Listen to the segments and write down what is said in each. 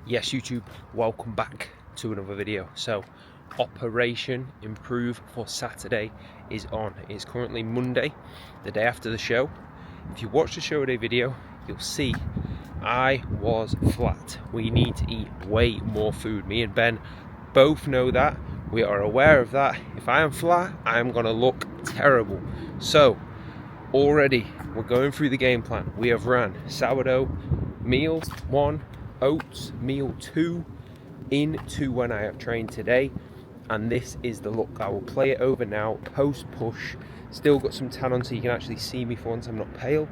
Yes, YouTube, welcome back to another video. So, Operation Improve for Saturday is on. It's currently Monday, the day after the show. If you watch the show day video, you'll see I was flat. We need to eat way more food. Me and Ben both know that. We are aware of that. If I am flat, I am going to look terrible. So, already we're going through the game plan. We have ran sourdough meal 1, oats meal 2 into when I have trained today, and this is the look. I will play it over now, post push. Still got some tan on so you can actually see me for once I'm not pale,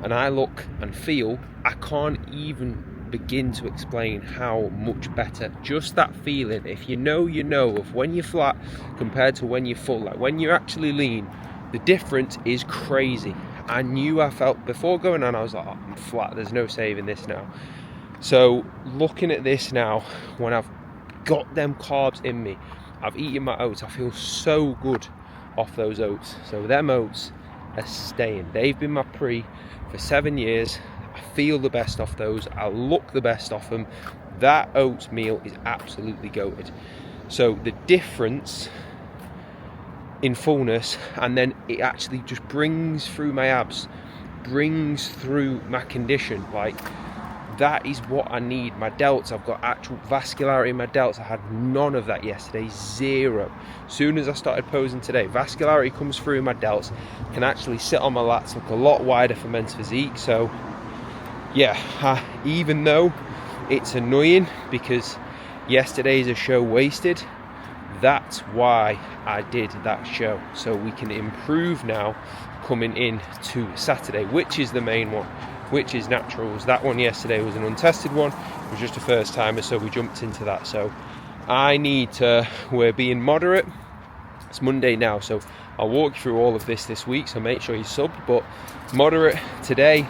and I look and feel, I can't even begin to explain how much better. Just that feeling, if you know, you know, of when you're flat compared to when you're full. Like when you're actually lean, the difference is crazy. I knew I felt before going on, I was like, oh, I'm flat, there's no saving this now. So looking at this now, when I've got them carbs in me, I've eaten my oats, I feel so good off those oats. So them oats are staying. They've been my pre for 7 years. I feel the best off those. I look the best off them. That oats meal is absolutely goated. So the difference in fullness, and then it actually just brings through my abs, brings through my condition. Like, that is what I need. My delts, I've got actual vascularity in my delts. I had none of that yesterday, zero. Soon as I started posing today, vascularity comes through in my delts, can actually sit on my lats, look a lot wider for men's physique. So yeah, even though it's annoying because yesterday's a show wasted, that's why I did that show, so we can improve now coming in to Saturday, which is the main one, which is naturals. That one yesterday was an untested one. It was just a first timer, so we jumped into that. So I need to, we're being moderate. It's Monday now, so I'll walk you through all of this week, so make sure you subbed, but moderate today,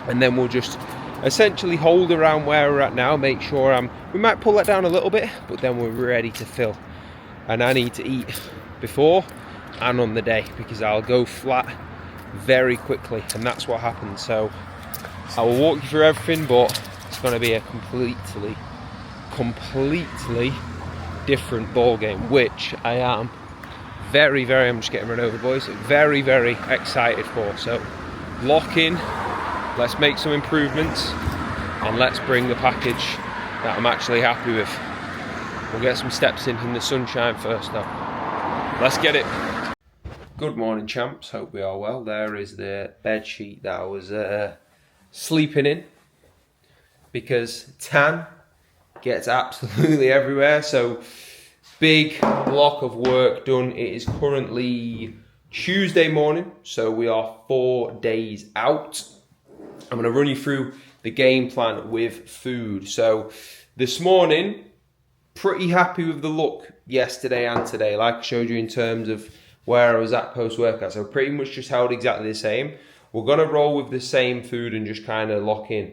and then we'll just essentially hold around where we're at now. Make sure we might pull that down a little bit, but then we're ready to fill. And I need to eat before and on the day, because I'll go flat very quickly, and that's what happens. So I will walk you through everything, but it's going to be a completely different ball game, which I am I'm just getting run over, boys, very excited for. So lock in, let's make some improvements, and let's bring the package that I'm actually happy with. We'll get some steps in the sunshine first though. Let's get it. Good morning, champs. Hope we are well. There is the bed sheet that I was sleeping in, because tan gets absolutely everywhere. So big block of work done. It is currently Tuesday morning, so we are 4 days out. I'm going to run you through the game plan with food. So this morning, pretty happy with the look yesterday and today, like I showed you in terms of where I was at post-workout. So pretty much just held exactly the same. We're going to roll with the same food and just kind of lock in.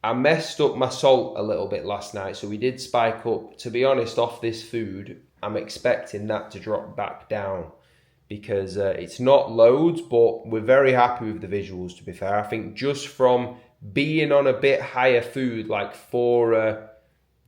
I messed up my salt a little bit last night, so we did spike up. To be honest, off this food, I'm expecting that to drop back down, because it's not loads, but we're very happy with the visuals, to be fair. I think just from being on a bit higher food, like for a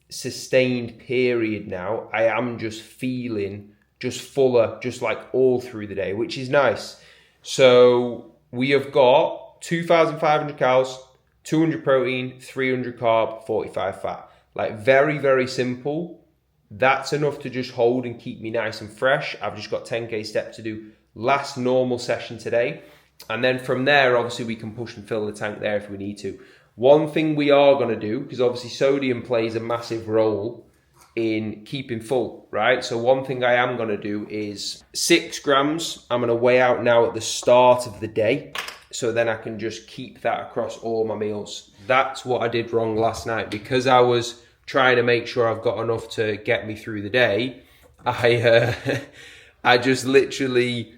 sustained period now, I am just feeling just fuller, just like all through the day, which is nice. So we have got 2,500 calories, 200 protein, 300 carb, 45 fat. Like very simple. That's enough to just hold and keep me nice and fresh. I've just got 10k steps to do last normal session today. And then from there, obviously we can push and fill the tank there if we need to. One thing we are going to do, because obviously sodium plays a massive role in keeping full, right? So one thing I am going to do is 6 grams. I'm going to weigh out now at the start of the day, so then I can just keep that across all my meals. That's what I did wrong last night, because I was trying to make sure I've got enough to get me through the day. I just literally,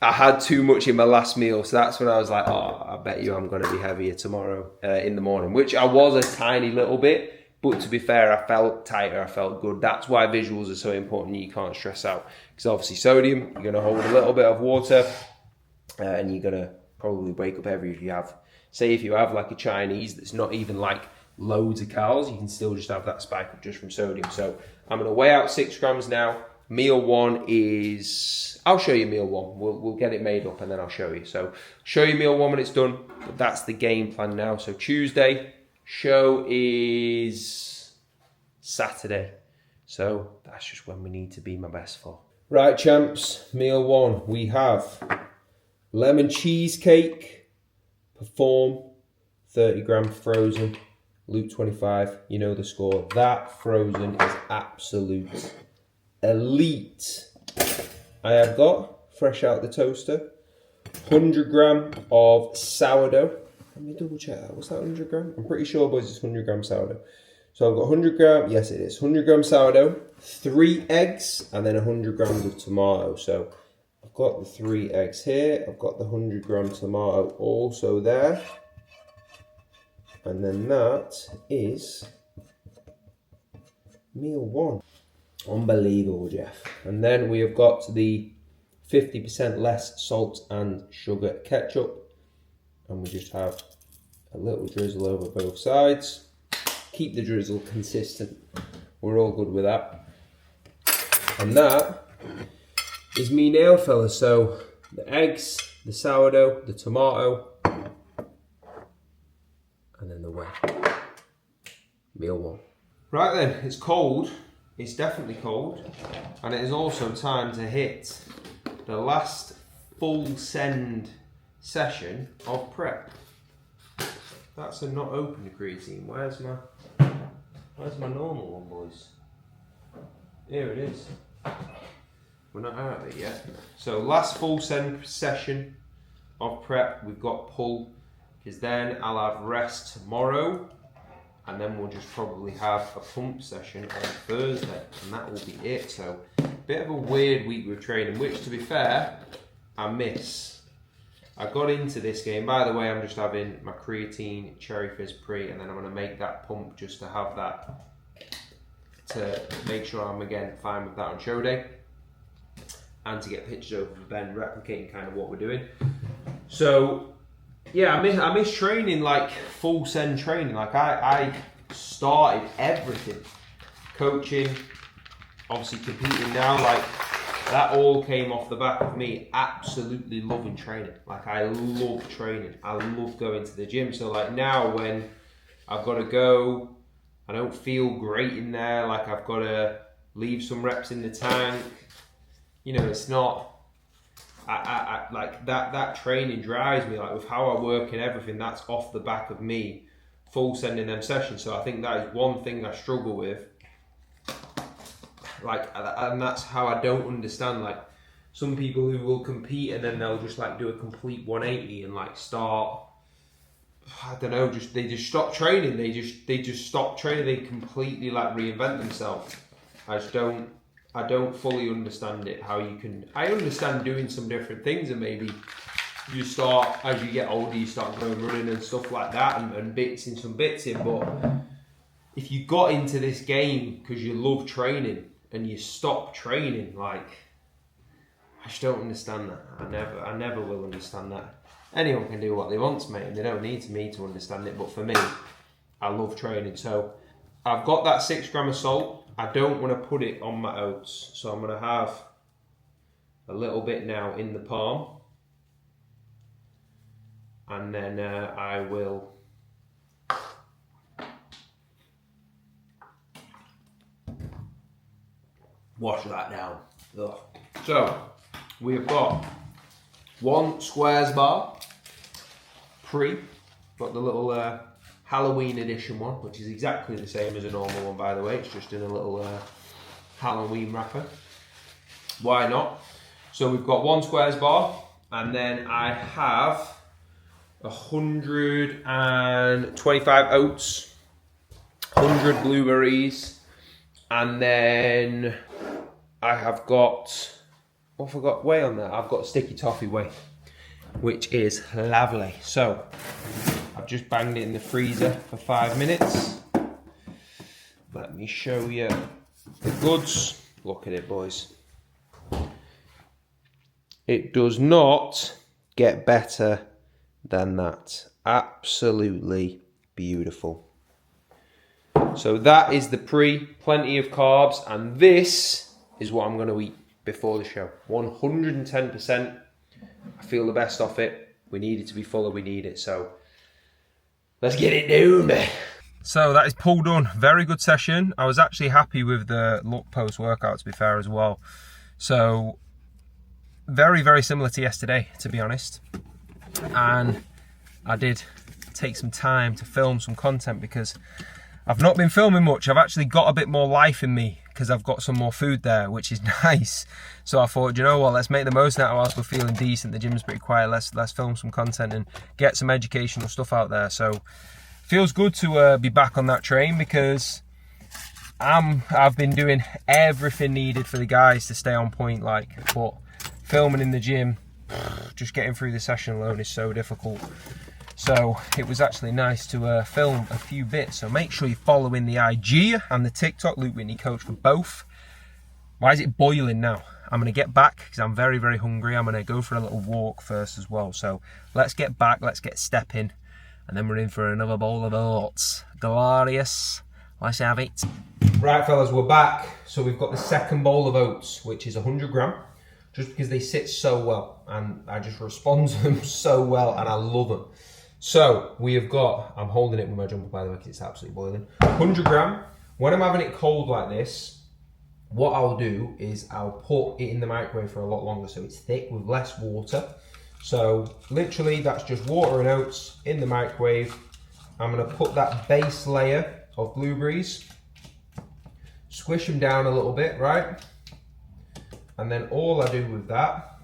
I had too much in my last meal. So that's when I was like, oh, I bet you I'm going to be heavier tomorrow in the morning, which I was a tiny little bit. But to be fair, I felt tighter, I felt good. That's why visuals are so important. You can't stress out, because obviously sodium, you're going to hold a little bit of water, and you're going to probably wake up heavy if you have, say if you have like a Chinese that's not even like loads of calories, you can still just have that spike up just from sodium. So I'm gonna weigh out 6 grams now. Meal one is, I'll show you meal one. We'll get it made up and then I'll show you. So show you meal one when it's done, but that's the game plan now. So Tuesday, show is Saturday. So that's just when we need to be my best for. Right, champs, meal one. We have lemon cheesecake, Perform, 30 gram frozen, Luke 25, you know the score. That frozen is absolute elite. I have got, fresh out the toaster, 100 gram of sourdough. Let me double check that. What's that, 100 gram? I'm pretty sure, boys, it's 100 gram sourdough. So I've got 100 gram, yes it is, 100 gram sourdough, 3 eggs, and then 100 grams of tomato. So I've got the 3 eggs here, I've got the 100 gram tomato also there. And then that is meal one. Unbelievable, Jeff. And then we have got the 50% less salt and sugar ketchup. And we just have a little drizzle over both sides. Keep the drizzle consistent. We're all good with that. And that is me now, fellas. So the eggs, the sourdough, the tomato, and then the whey. Meal one. Right then, it's cold. It's definitely cold. And it is also time to hit the last full send session of prep. That's a not open creatine. Where's my normal one, boys? Here it is. We're not out of it yet. So last full send session of prep, we've got pull, because then I'll have rest tomorrow, and then we'll just probably have a pump session on Thursday, and that will be it. So bit of a weird week with training, which to be fair, I miss. I got into this game, by the way, I'm just having my creatine, cherry fizz pre, and then I'm gonna make that pump just to have that, to make sure I'm again fine with that on show day, and to get pictures over for Ben, replicating kind of what we're doing. So yeah, I miss training, like full send training. Like I started everything, coaching, obviously competing now, like that all came off the back of me absolutely loving training. Like I love training. I love going to the gym. So like now when I've got to go, I don't feel great in there. Like I've got to leave some reps in the tank. You know, it's not, I like that training drives me. Like with how I work and everything, that's off the back of me full sending them sessions. So I think that is one thing I struggle with. Like, and that's how I don't understand, like some people who will compete and then they'll just like do a complete 180 and like start, I don't know, they just stop training. They just stop training. They completely like reinvent themselves. I don't fully understand it. How you can, I understand doing some different things, and maybe you start, as you get older, you start going running and stuff like that, and bits in. But if you got into this game because you love training and you stop training, like, I just don't understand that. I never will understand that. Anyone can do what they want, mate, and they don't need me to understand it. But for me, I love training. So I've got that 6 gram of salt. I don't want to put it on my oats, so I'm going to have a little bit now in the palm, and then I will wash that down. Ugh. So we've got 1 squares bar pre, got the little Halloween edition one, which is exactly the same as a normal one, by the way. It's just in a little Halloween wrapper. Why not? So we've got 1 squares bar, and then I have 125 oats, 100 blueberries, and then I have got, what have I got whey on that? I've got sticky toffee whey, which is lovely. So I've just banged it in the freezer for 5 minutes. Let me show you the goods. Look at it, boys. It does not get better than that. Absolutely beautiful. So that is the plenty of carbs, and this is what I'm going to eat before the show. 110%. I feel the best off it. We need it to be fuller, we need it. So let's get it down. So that is pull done. Very good session. I was actually happy with the look post-workout, to be fair, as well. So very, very similar to yesterday, to be honest. And I did take some time to film some content because I've not been filming much. I've actually got a bit more life in me because I've got some more food there, which is nice. So I thought, you know what, let's make the most out of it whilst we're feeling decent. The gym's pretty quiet. Let's film some content and get some educational stuff out there. So feels good to be back on that train because I've been doing everything needed for the guys to stay on point. But filming in the gym, just getting through the session alone is so difficult. So it was actually nice to film a few bits. So make sure you're following the IG and the TikTok, Lukewhitneycoach, for both. Why is it boiling now? I'm going to get back because I'm very, very hungry. I'm going to go for a little walk first as well. So let's get back, let's get stepping, and then we're in for another bowl of oats. Glorious. Let's have it. Right, fellas, we're back. So we've got the second bowl of oats, which is 100 gram, just because they sit so well and I just respond to them so well and I love them. So we have got, I'm holding it with my jumper by the way because it's absolutely boiling, 100 gram. When I'm having it cold like this, what I'll do is I'll put it in the microwave for a lot longer so it's thick with less water. So literally that's just water and oats in the microwave. I'm going to put that base layer of blueberries, squish them down a little bit, right? And then all I do with that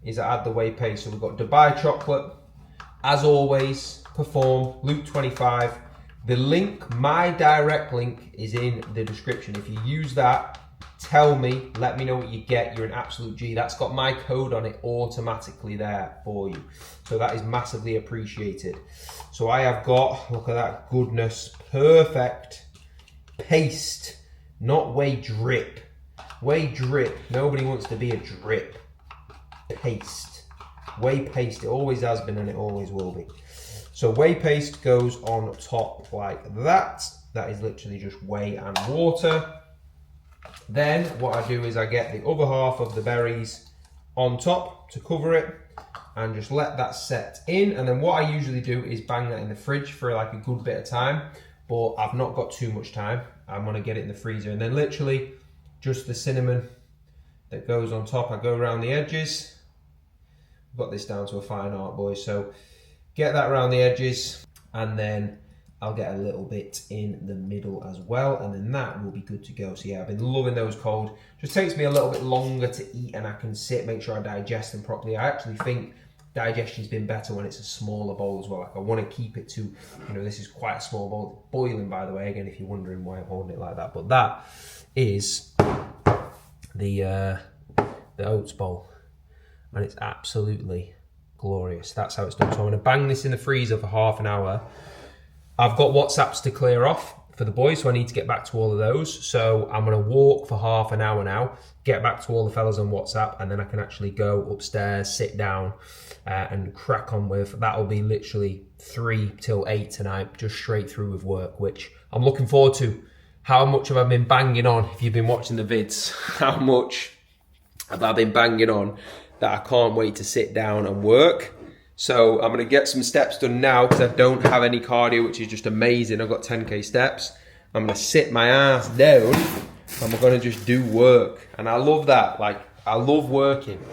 is I add the whey paste. So we've got Dubai chocolate. As always, Perform, Luke25. The link, my direct link, is in the description. If you use that, tell me, let me know what you get. You're an absolute G. That's got my code on it automatically there for you. So that is massively appreciated. So I have got, look at that goodness, perfect paste, not whey drip. Whey drip, nobody wants to be a drip. Paste. Whey paste, it always has been and it always will be. So whey paste goes on top like that. That is literally just whey and water. Then what I do is I get the other half of the berries on top to cover it and just let that set in. And then what I usually do is bang that in the fridge for like a good bit of time, but I've not got too much time. I'm gonna get it in the freezer. And then literally just the cinnamon that goes on top. I go around the edges. I've got this down to a fine art, boys. So get that around the edges and then I'll get a little bit in the middle as well, and then that will be good to go. So yeah, I've been loving those cold. Just takes me a little bit longer to eat and I can sit, make sure I digest them properly. I actually think digestion's been better when it's a smaller bowl as well. Like I want to keep it to, you know, this is quite a small bowl. It's boiling, by the way, again, if you're wondering why I'm holding it like that. But that is the oats bowl. And it's absolutely glorious. That's how it's done. So I'm going to bang this in the freezer for half an hour. I've got WhatsApps to clear off for the boys, so I need to get back to all of those. So I'm going to walk for half an hour now, get back to all the fellas on WhatsApp, and then I can actually go upstairs, sit down, and crack on with. That'll be literally 3 till 8 tonight, just straight through with work, which I'm looking forward to. How much have I been banging on? If you've been watching the vids, how much have I been banging on that I can't wait to sit down and work. So I'm gonna get some steps done now because I don't have any cardio, which is just amazing. I've got 10K steps. I'm gonna sit my ass down and we're gonna just do work. And I love that, like I love working.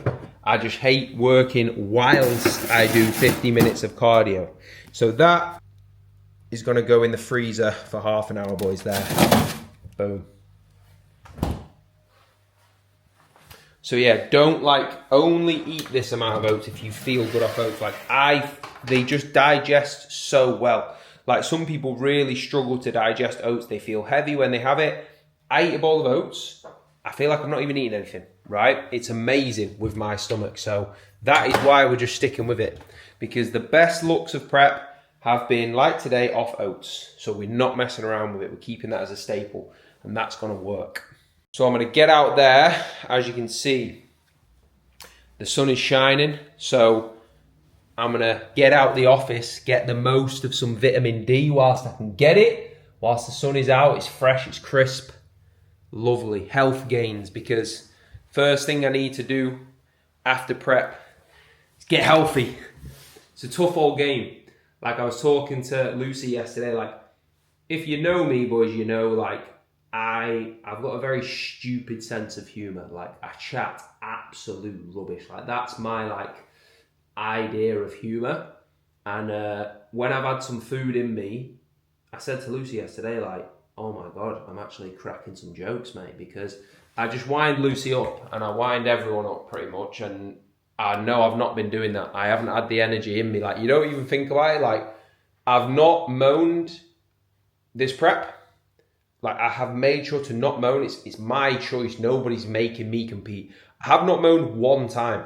I just hate working whilst I do 50 minutes of cardio. So that is gonna go in the freezer for half an hour, boys, there. Boom. So yeah, don't only eat this amount of oats if you feel good off oats. They just digest so well. Like some people really struggle to digest oats. They feel heavy when they have it. I eat a bowl of oats. I feel like I'm not even eating anything, right? It's amazing with my stomach. So that is why we're just sticking with it, because the best looks of prep have been, like today, off oats. So we're not messing around with it. We're keeping that as a staple, and that's gonna work. So I'm going to get out there. As you can see, the sun is shining. So I'm going to get out the office, get the most of some vitamin D whilst I can get it, whilst the sun is out, it's fresh, it's crisp, lovely. Health gains, because first thing I need to do after prep is get healthy. It's a tough old game. Like I was talking to Lucy yesterday, like, if you know me, boys, you know, like, I've got a very stupid sense of humour. Like, I chat absolute rubbish. Like, that's my, like, idea of humour. And when I've had some food in me, I said to Lucy yesterday, like, oh my God, I'm actually cracking some jokes, mate, because I just wind Lucy up and I wind everyone up pretty much. And I know I've not been doing that. I haven't had the energy in me. Like, you don't even think about it. Like, I've not moaned this prep. Like, I have made sure to not moan. It's my choice. Nobody's making me compete. I have not moaned one time,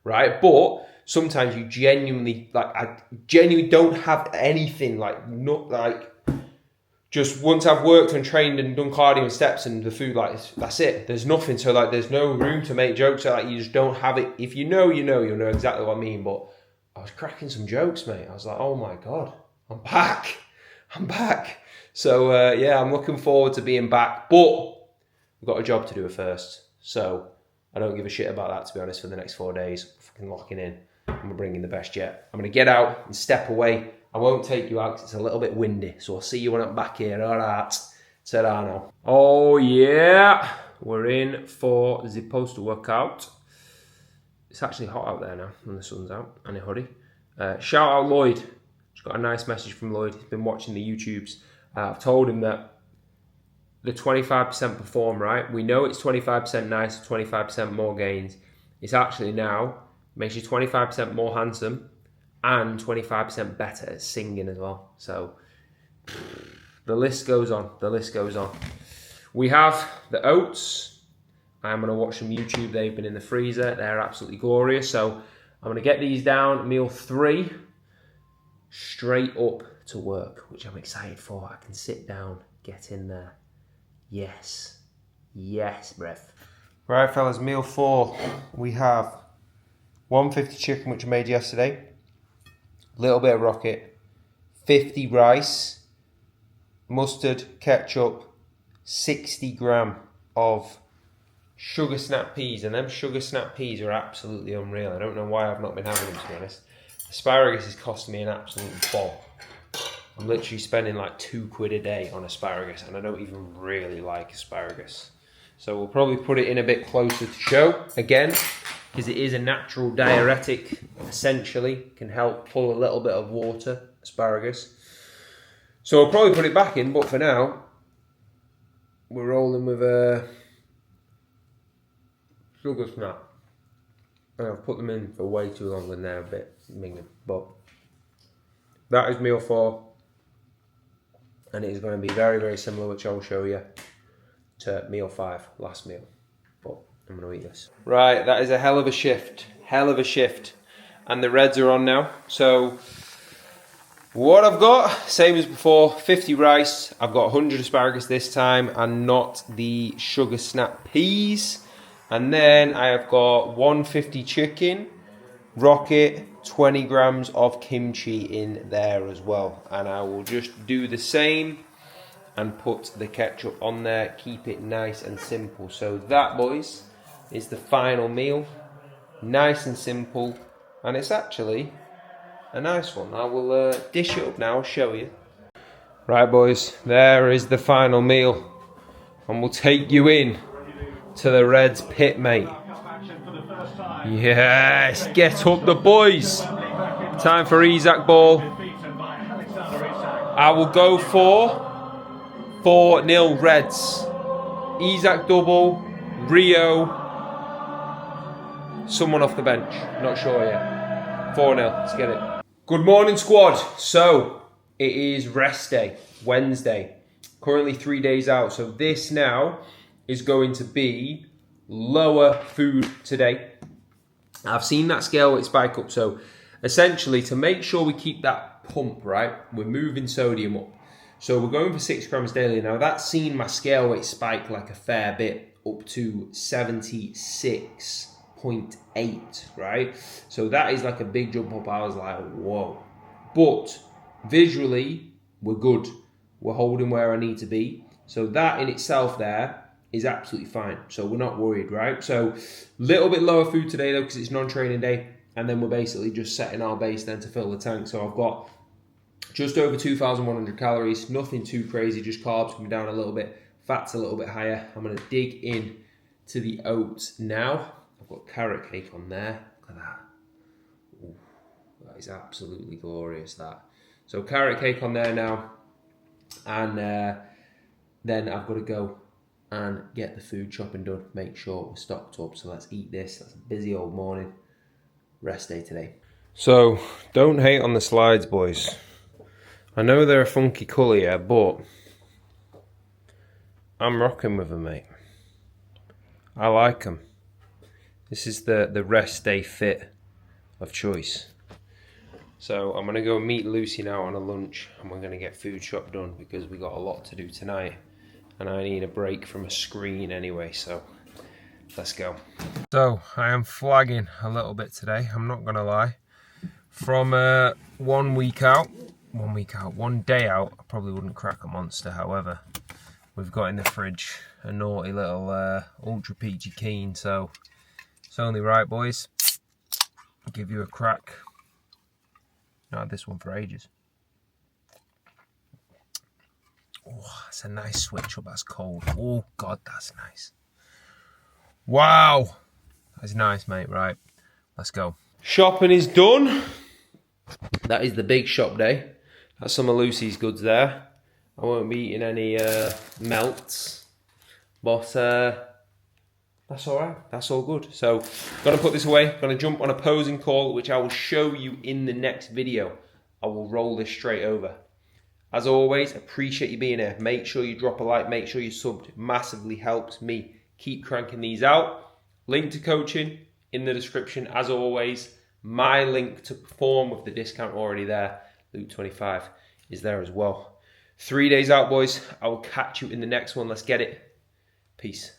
right? But sometimes you genuinely, like, I genuinely don't have anything, like, not like, just once I've worked and trained and done cardio and steps and the food, like, that's it. There's nothing. So, like, there's no room to make jokes. So, like, you just don't have it. If you know, you know, you'll know exactly what I mean. But I was cracking some jokes, mate. I was like, oh my God, I'm back. I'm back. So, yeah, I'm looking forward to being back. But we've got a job to do first. So I don't give a shit about that, to be honest, for the next 4 days. I'm fucking locking in. I'm bringing the best yet. I'm going to get out and step away. I won't take you out because it's a little bit windy. So I'll see you when I'm back here. All right. Ta-ra now. Oh, yeah. We're in for the poster workout. It's actually hot out there now when the sun's out. And a hoodie. Shout out Lloyd. Just got a nice message from Lloyd. He's been watching the YouTubes. I've told him that the 25% perform, right? We know it's 25% nice, 25% more gains. It's actually now makes you 25% more handsome and 25% better at singing as well. So the list goes on. The list goes on. We have the oats. I'm going to watch some YouTube. They've been in the freezer. They're absolutely glorious. So I'm going to get these down. Meal 3. Straight up to work, which I'm excited for. I can sit down, get in there. Yes. Yes, breath. Right, fellas, meal 4. We have 150 chicken, which I made yesterday. A little bit of rocket. 50 rice. Mustard, ketchup. 60 gram of sugar snap peas. And them sugar snap peas are absolutely unreal. I don't know why I've not been having them, to be honest. Asparagus is costing me an absolute bomb. I'm literally spending like £2 a day on asparagus, and I don't even really like asparagus. So we'll probably put it in a bit closer to show, again, because it is a natural diuretic, essentially. Can help pull a little bit of water, asparagus. So we'll probably put it back in, but for now, we're rolling with a sugar snap. And I've put them in for way too long and they're a bit minging. But that is meal 4. And it is going to be very, very similar, which I'll show you, to meal 5, last meal. But I'm going to eat this. Right, that is a hell of a shift. Hell of a shift. And the reds are on now. So what I've got, same as before, 50 rice. I've got 100 asparagus this time and not the sugar snap peas. And then I have got 150 chicken, rocket, 20 grams of kimchi in there as well. And I will just do the same and put the ketchup on there. Keep it nice and simple. So that, boys, is the final meal. Nice and simple. And it's actually a nice one. I will dish it up now, I'll show you. Right, boys, there is the final meal. And we'll take you in to the Reds pit, mate. Yes, get up the boys. Time for Isaac ball. I will go for 4-0 Reds. Isaac double, Rio, someone off the bench. Not sure yet. 4-0, let's get it. Good morning, squad. So, it is rest day, Wednesday. Currently 3 days out. So this now is going to be lower food today. I've seen that scale weight spike up. So essentially, to make sure we keep that pump, right, we're moving sodium up. So we're going for 6 grams daily. Now that's seen my scale weight spike like a fair bit, up to 76.8, right? So that is like a big jump up. I was like, whoa. But visually, we're good. We're holding where I need to be. So that in itself there is absolutely fine. So we're not worried, right? So little bit lower food today though, because it's non-training day. And then we're basically just setting our base then to fill the tank. So I've got just over 2,100 calories, nothing too crazy, just carbs coming down a little bit, fats a little bit higher. I'm gonna dig in to the oats now. I've got carrot cake on there, look at that. Ooh, that is absolutely glorious, that. So carrot cake on there now, and then I've got to go and get the food chopping done, make sure we're stocked up. So let's eat this. That's a busy old morning, rest day today. So don't hate on the slides, boys. I know they're a funky colour, yeah, but I'm rocking with them, mate. I like them. This is the rest day fit of choice. So I'm going to go meet Lucy now on a lunch, and we're going to get food shop done because we got a lot to do tonight. And I need a break from a screen anyway, so let's go. So I am flagging a little bit today, I'm not going to lie. From 1 day out, I probably wouldn't crack a Monster. However, we've got in the fridge a naughty little Ultra Peachy Keen, so it's only right, boys. I'll give you a crack. I've had this one for ages. Oh, that's a nice switch up. That's cold. Oh God, that's nice. Wow, that's nice, mate. Right, let's go. Shopping is done. That is the big shop day. That's some of Lucy's goods there. I won't be eating any melts, but that's all right. That's all good. So, gonna put this away. Gonna jump on a posing call, which I will show you in the next video. I will roll this straight over. As always, appreciate you being here. Make sure you drop a like. Make sure you subbed. It massively helps me keep cranking these out. Link to coaching in the description. As always, my link to perform with the discount already there, Luke25, is there as well. 3 days out, boys. I will catch you in the next one. Let's get it. Peace.